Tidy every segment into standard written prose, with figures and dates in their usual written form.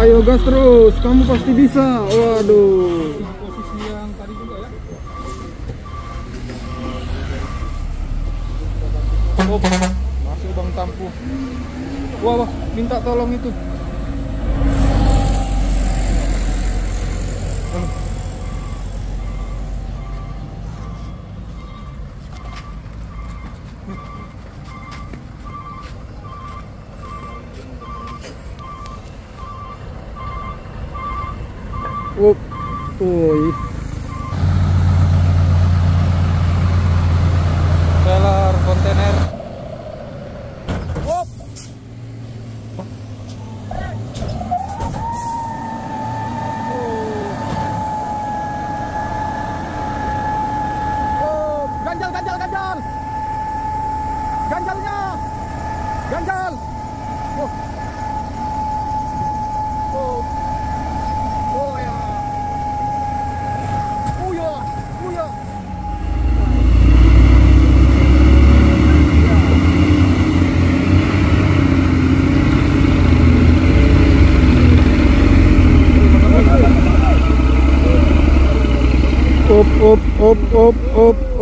ayo gas terus, kamu pasti bisa. Waduh. Posisi yang tadi juga ya. Oh, masuk Bang Tampu. Wah, minta tolong itu. Trailer kontainer. Ganjalnya. Ganjal.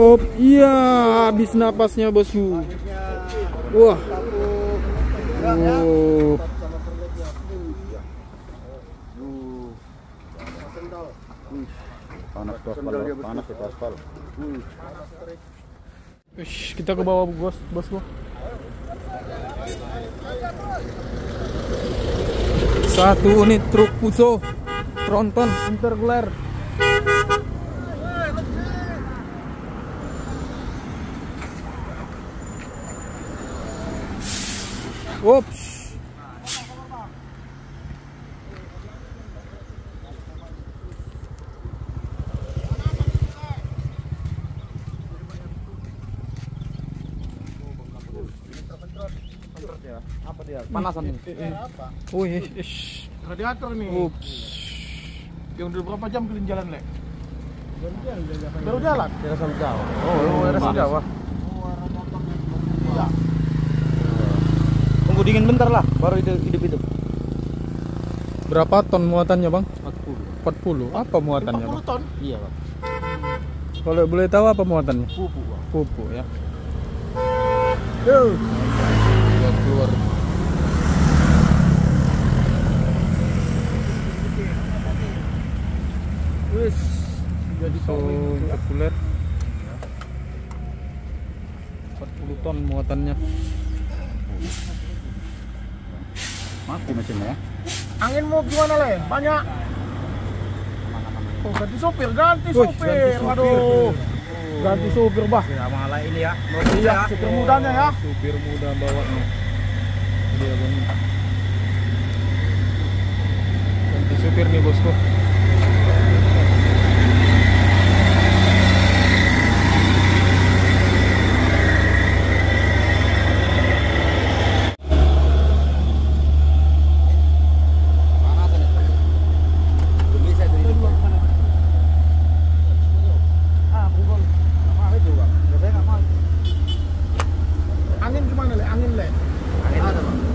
Op. Iya, habis napasnya bosku. Wah. Panas itu aspal. Kita ke bawah bosku. Satu unit truk Fuso tronton intercooler. Ups. Apa dia? Panasan ini. Wih, Radiator nih. ups. Yang udah berapa jam kalian jalan, Le? Baru jalan? Kita selalu jauh. Oh, ada Jawa. Tunggu dingin bentar lah, baru hidup itu. Berapa ton muatannya, Bang? 40. 40. Apa muatannya, Bang? 40 ton? Iya, Bang. Kalau boleh tahu apa muatannya? Pupuk, Bang. Pupuk ya. Keluar. Wis. Jadi intercooler. 40 ton muatannya. Mati mesinnya ya. Angin mau gimana, Le? Banyak. Oh, ganti sopir. Ganti sopir. Aduh. Ganti sopir, Bah. Ya, malah ini ya. Iya, supir mudanya ya. Supir muda bawanya. Dia Bang. Ganti supir nih, bosku. Angin gimana, Le? Angin, Le?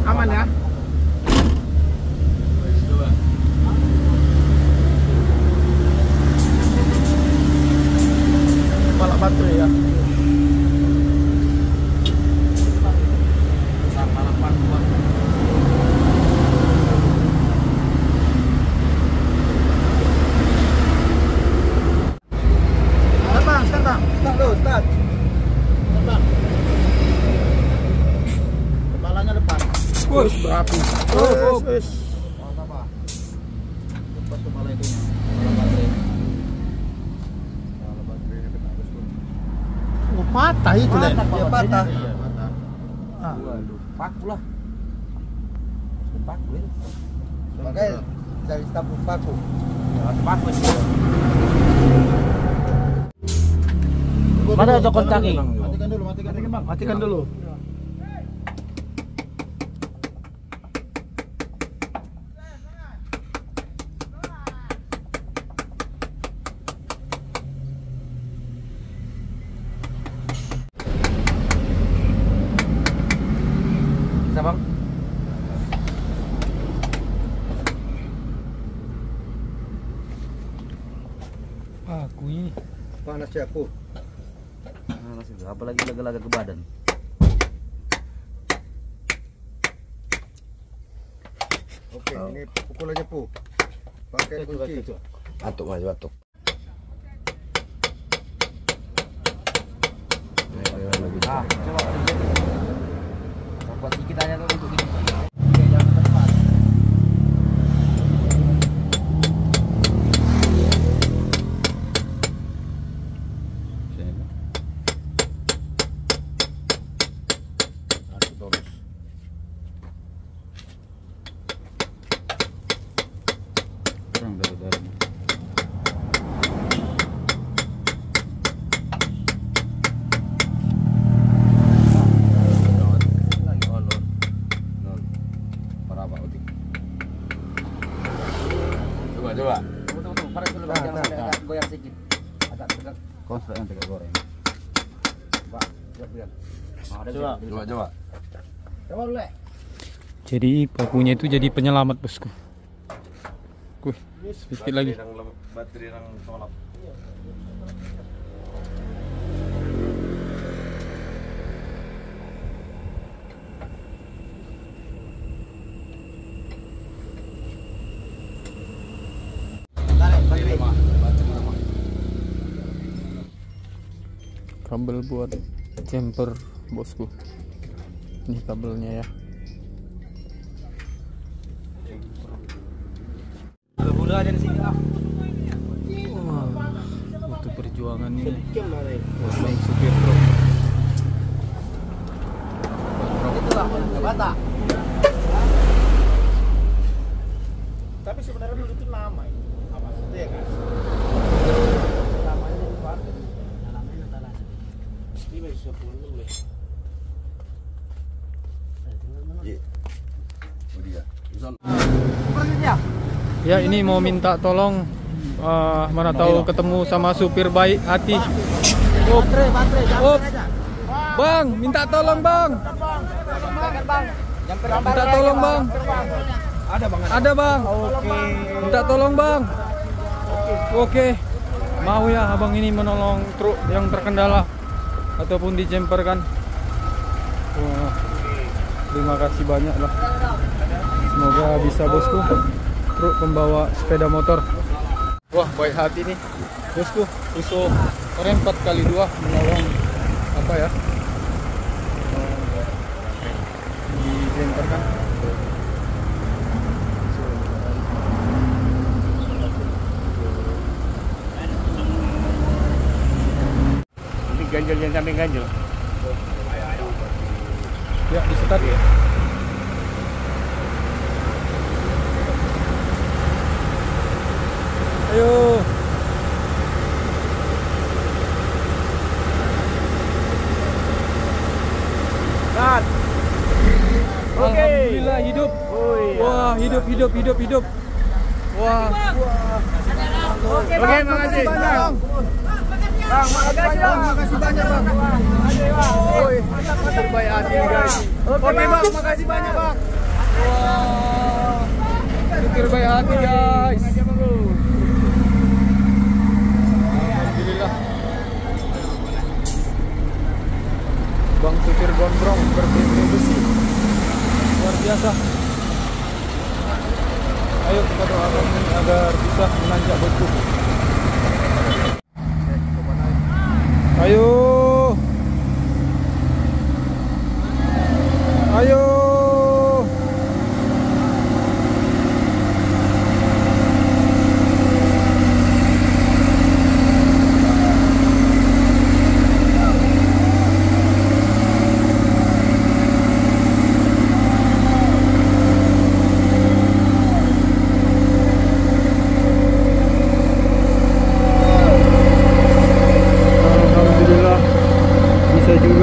Aman ya? Balak baterai ya. Start. Kepalanya depan. Wush, berapi. Wes. Lepas kepala itu. Oh, patah itu, Le. Iya, patah. Iya, patah. Ah. Paku lah. Paku itu. Makanya cari tampuk paku. Ya, paku itu. Mana cokon kaki? Matikan dulu, Bang. Matikan dulu. Bisa, Bang? Aku ini. Panas ya aku. Panas juga, apalagi laga-laga ke badan. Oke, ini pukul aja pu. Pakai kunci. Batuk mas, batuk. Coba buat sedikit aja tuh untuk ini. Oke, jangan tepat. Kurang dari dalam. Coba. Tunggu, paras dulu bang, jangan sampai agak goyang sedikit. Agak tegak. Konslet yang tegak goreng. Coba, lihat. Coba. Coba dulu. Jadi pakunya itu jadi penyelamat bosku. Kuih, sedikit lagi. Baterai yang tolak. Kabel buat jumper bosku. Ini kabelnya ya. Udah aja di sini ah. Untuk perjuangan ini bang supir truk. Itulah bata. Tapi sebenarnya dulu itu nama ini. Apa itu ya kan? Namanya di luar. Namanya antara. Ini bisa pulang dulu ya. Ya ini mau minta tolong, mana tahu ketemu sama supir baik hati. Bang, minta tolong bang. Minta tolong bang. Ada bang. Minta tolong bang. Oke. Mau ya abang ini menolong truk yang terkendala ataupun dijemperkan. Wah, terima kasih banyak lah. Semoga bisa bosku. Truk pembawa sepeda motor. Wah, baik hati nih bosku. Usuk keren 4x2 menolong apa ya, dijemperkan. Ini ganjil yang samping ganjil. Ya, di start ya. Ayo. Kat. Oke. Alhamdulillah hidup. Wah, hidup. Wah. Oke, makasih banyak. Bang, makasih banyak bang. Terbaik hati guys. Oke bang, makasih banyak bang. Wah. Terbaik hati guys. Alhamdulillah. Bang supir gondrong berpintu besi. Luar biasa. Ayo kita doakan agar bisa menanjak bosku. Ayo. Ayo.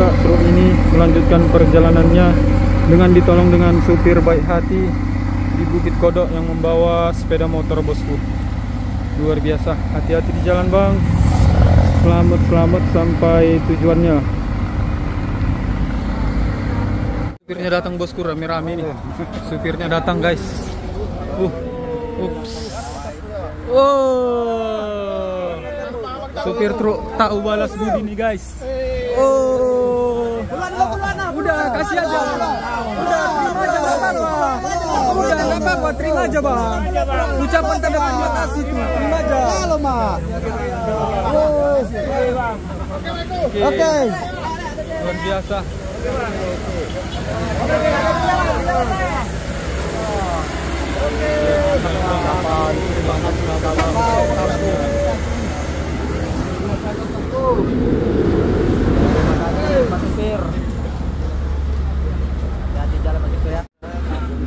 Truk ini melanjutkan perjalanannya dengan ditolong dengan supir baik hati di Bukit Kodok yang membawa sepeda motor bosku. Luar biasa, hati-hati di jalan bang. Selamat sampai tujuannya. Supirnya datang bosku, rame-rame nih. Supirnya datang guys. Ups. Oh. Supir truk tak balas budi nih guys. Oh, udah kasih aja. Udah terima aja bang. Udah nggak apa-apa, terima aja bang. Ucapan tanda terima kasih tuh, terima aja. Halo mak. Oke. Luar biasa.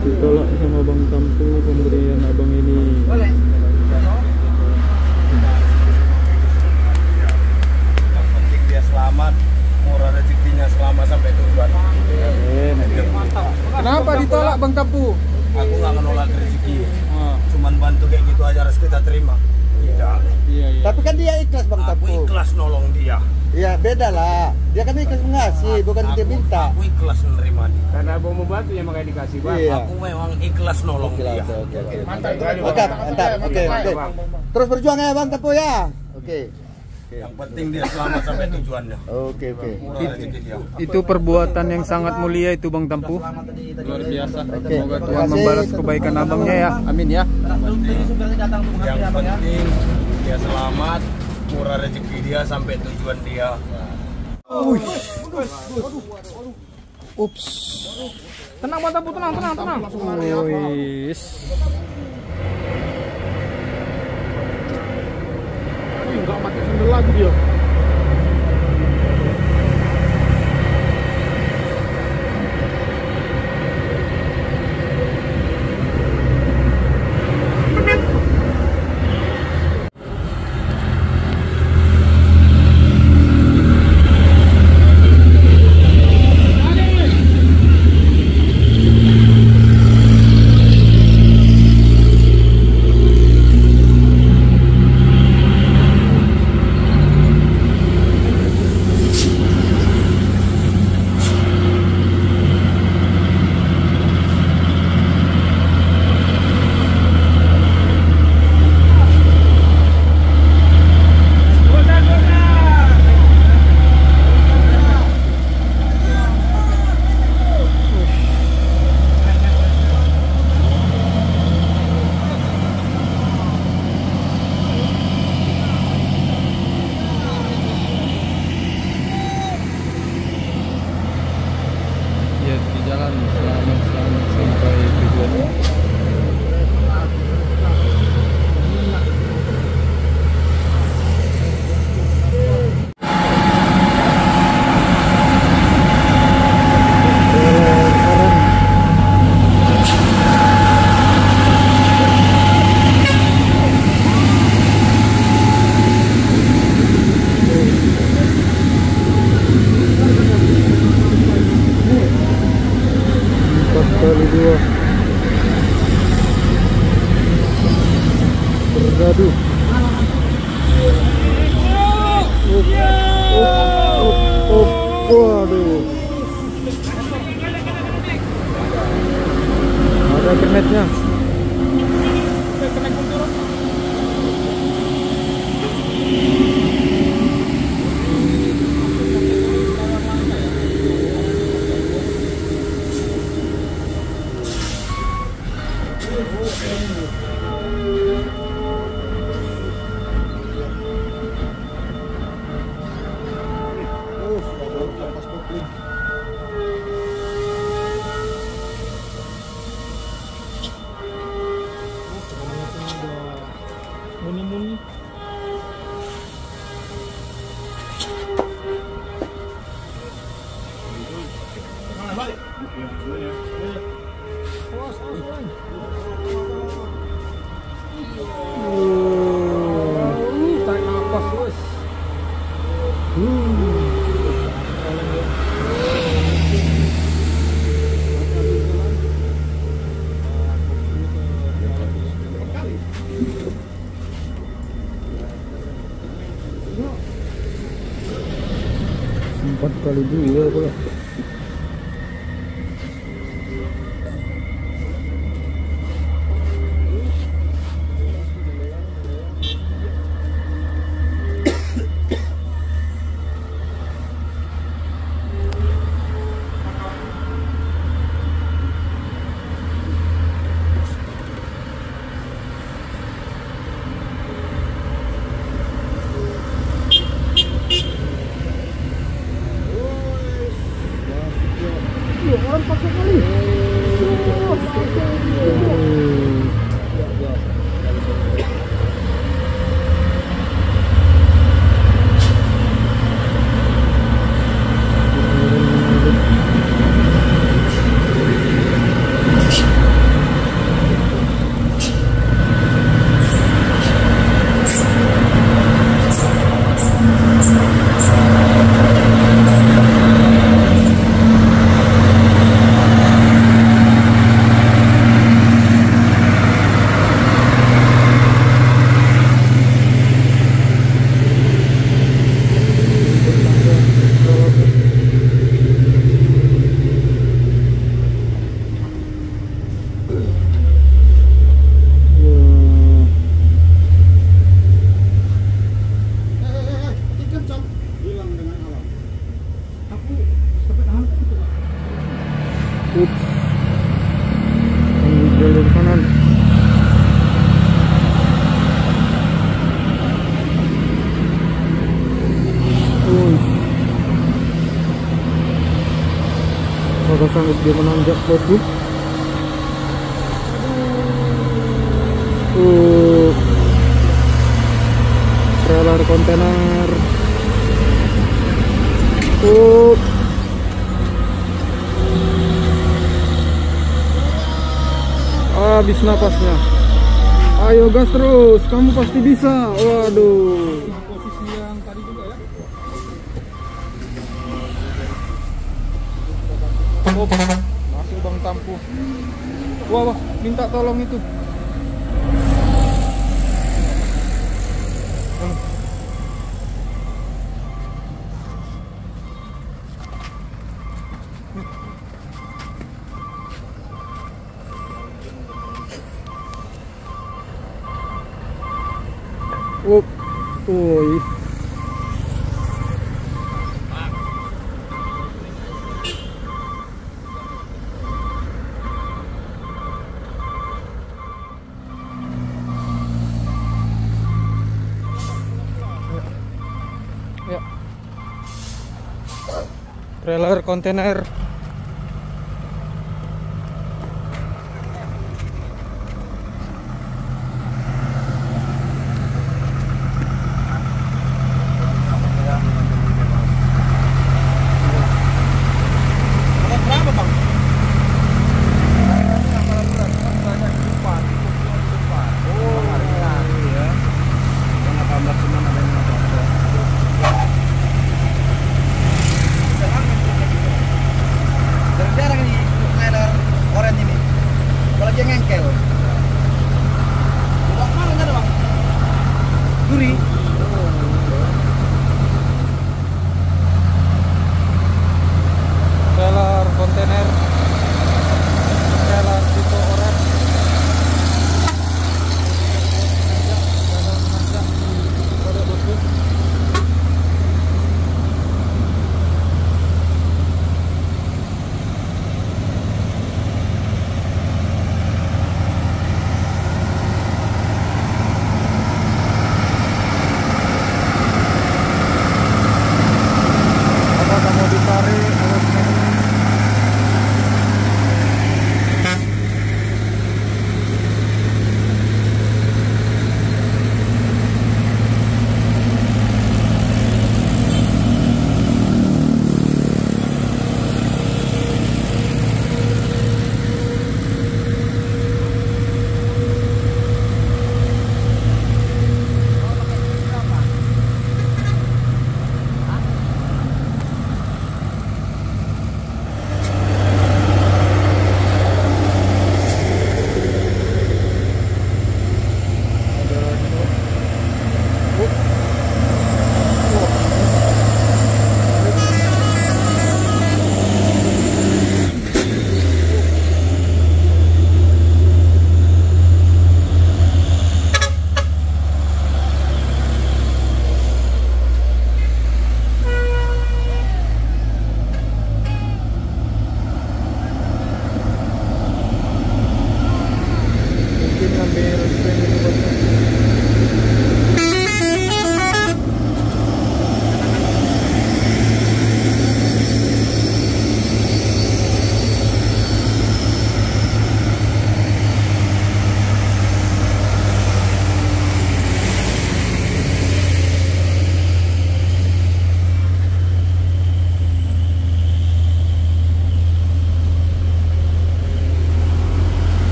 Ditolak sama Bang Tampu pemberian abang ini. Yang penting dia selamat, murah rezekinya selama sampai tujuan. Kenapa ditolak Bang Tampu? Aku nggak menolak rezeki, cuman bantu kayak gitu aja harus kita terima. Tidak. Iya. Tapi kan dia ikhlas Bang Aku Tampu. ikhlas nolong dia. Iya beda lah. Dia kan ikhlas mengasih, bukan dia minta. Aku ikhlas menerima dia. Karena abang membantu ya makanya dikasih bang. Iya. Aku memang ikhlas nolong dia. Oke. Mantap. Oke. Terus berjuang ya Bang Tampu ya. Oke. Yang penting dia selamat sampai tujuannya. Oke. Murah rezeki dia. Itu perbuatan yang sangat mulia itu Bang Tampu. Luar biasa. Oke. Semoga Tuhan membalas kebaikan abangnya ya. Amin ya. Yang penting dia selamat, murah rezeki dia sampai tujuan dia. Ups. Tenang Bang Tampu, tenang. Wis. Enggak mati sendal lagi dia. Ya di jalan selamat sampai tujuan. Kali dua bergaduh. Waduh, ada kernetnya. Muni-muni. Tarik nafas bos. Empat kali dua pula. kanan. Apakah sanggup dia menanjak bosku? Trailer kontainer. Habis napasnya. Ayo gas terus, kamu pasti bisa. Waduh. Posisi yang tadi juga ya. Oh, masuk Bang Tampu. Wah, minta tolong itu. Ya. Trailer kontainer.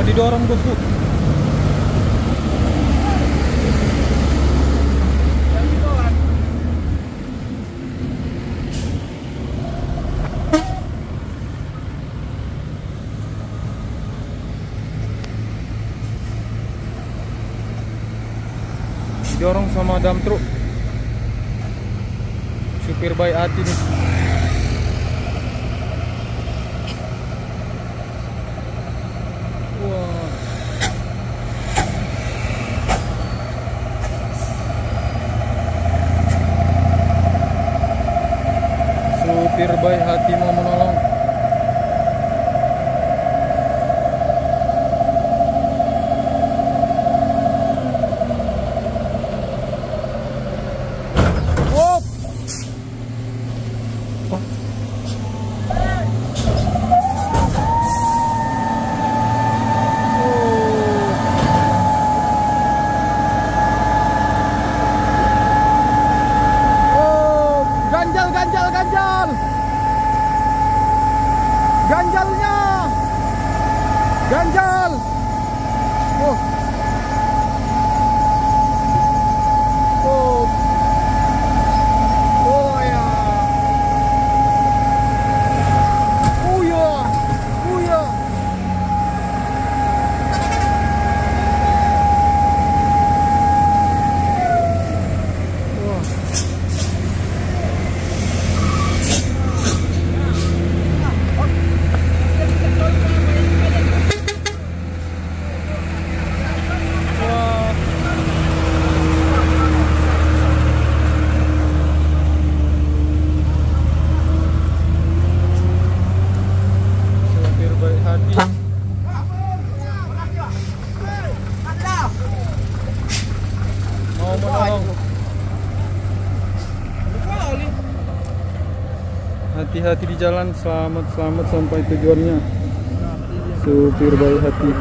didorong bosku. Didorong sama dam truk. Supir baik hati nih. Wah. Supir baik hati mau menolong. Wop. Ganjalnya, ganjal. Oh, oh, oh ya. Oh ya, oh ya. Wah. Supir baik hati. Mau menolong. Hati-hati di jalan, selamat sampai tujuannya. Supir baik hati.